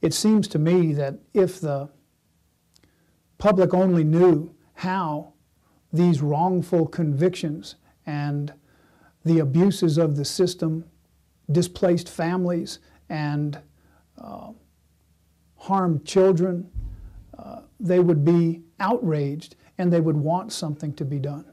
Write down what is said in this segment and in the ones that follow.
It seems to me that if the public only knew how these wrongful convictions and the abuses of the system displaced families and harmed children, they would be outraged and they would want something to be done.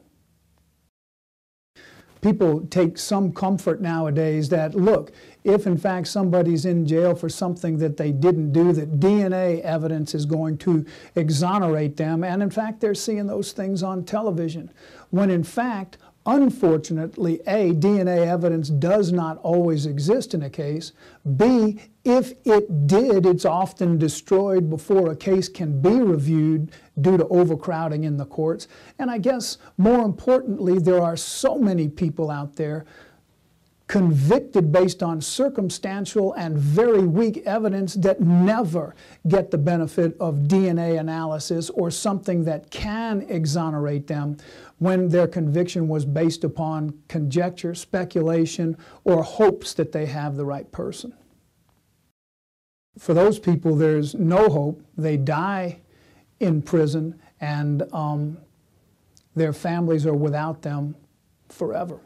People take some comfort nowadays that, look, if in fact somebody's in jail for something that they didn't do, that DNA evidence is going to exonerate them, and in fact they're seeing those things on television, when in fact, unfortunately, A, DNA evidence does not always exist in a case. B, if it did, it's often destroyed before a case can be reviewed due to overcrowding in the courts. And I guess more importantly, there are so many people out there convicted based on circumstantial and very weak evidence that never get the benefit of DNA analysis or something that can exonerate them when their conviction was based upon conjecture, speculation, or hopes that they have the right person. For those people, there's no hope. They die in prison, and their families are without them forever.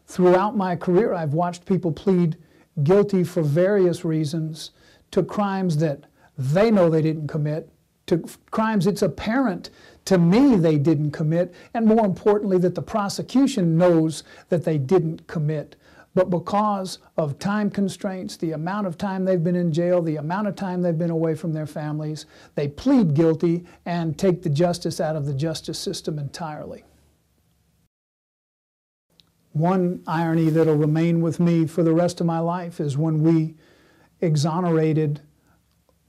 Throughout my career, I've watched people plead guilty for various reasons to crimes that they know they didn't commit, to crimes it's apparent to me they didn't commit, and more importantly, that the prosecution knows that they didn't commit. But because of time constraints, the amount of time they've been in jail, the amount of time they've been away from their families, they plead guilty and take the justice out of the justice system entirely. One irony that'll remain with me for the rest of my life is when we exonerated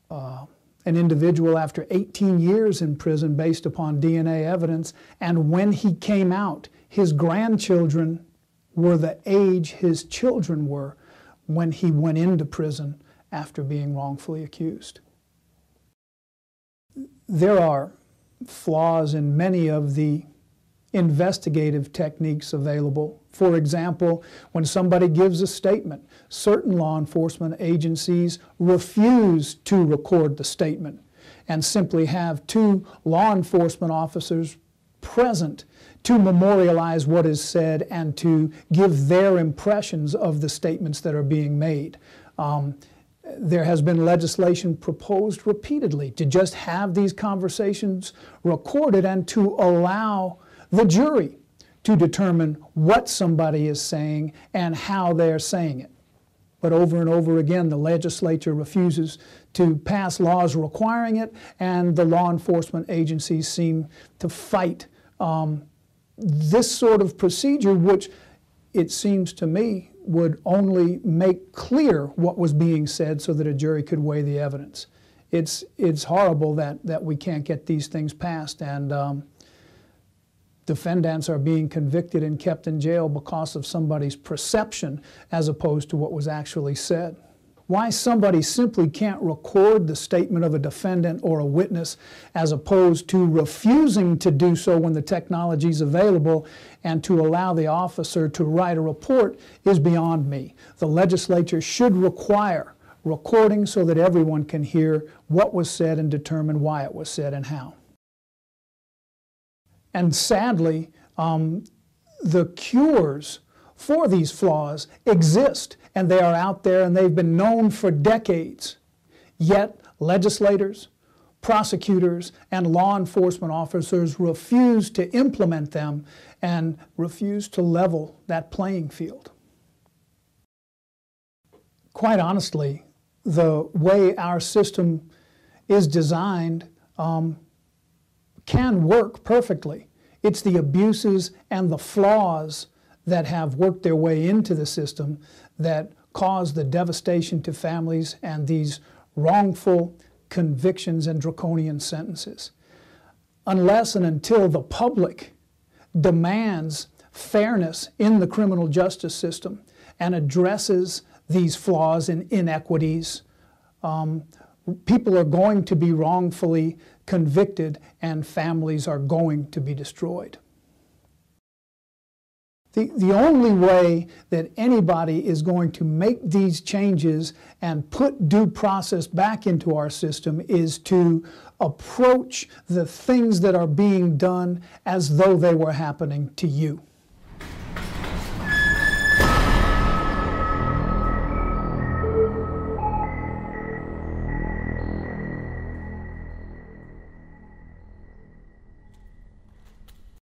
an individual after 18 years in prison based upon DNA evidence, and when he came out, his grandchildren were the age his children were when he went into prison after being wrongfully accused. There are flaws in many of the investigative techniques available. For example, when somebody gives a statement, certain law enforcement agencies refuse to record the statement and simply have two law enforcement officers present to memorialize what is said and to give their impressions of the statements that are being made. There has been legislation proposed repeatedly to just have these conversations recorded and to allow the jury to determine what somebody is saying and how they're saying it. But over and over again, the legislature refuses to pass laws requiring it, and the law enforcement agencies seem to fight this sort of procedure, which it seems to me would only make clear what was being said so that a jury could weigh the evidence. It's horrible that we can't get these things passed, and defendants are being convicted and kept in jail because of somebody's perception as opposed to what was actually said. Why somebody simply can't record the statement of a defendant or a witness as opposed to refusing to do so when the technology is available and to allow the officer to write a report is beyond me. The legislature should require recording so that everyone can hear what was said and determine why it was said and how. And sadly, the cures for these flaws exist, and they are out there, and they've been known for decades. Yet legislators, prosecutors, and law enforcement officers refuse to implement them and refuse to level that playing field. Quite honestly, the way our system is designed can work perfectly. It's the abuses and the flaws that have worked their way into the system that cause the devastation to families and these wrongful convictions and draconian sentences. Unless and until the public demands fairness in the criminal justice system and addresses these flaws and inequities, people are going to be wrongfully convicted and families are going to be destroyed. The only way that anybody is going to make these changes and put due process back into our system is to approach the things that are being done as though they were happening to you.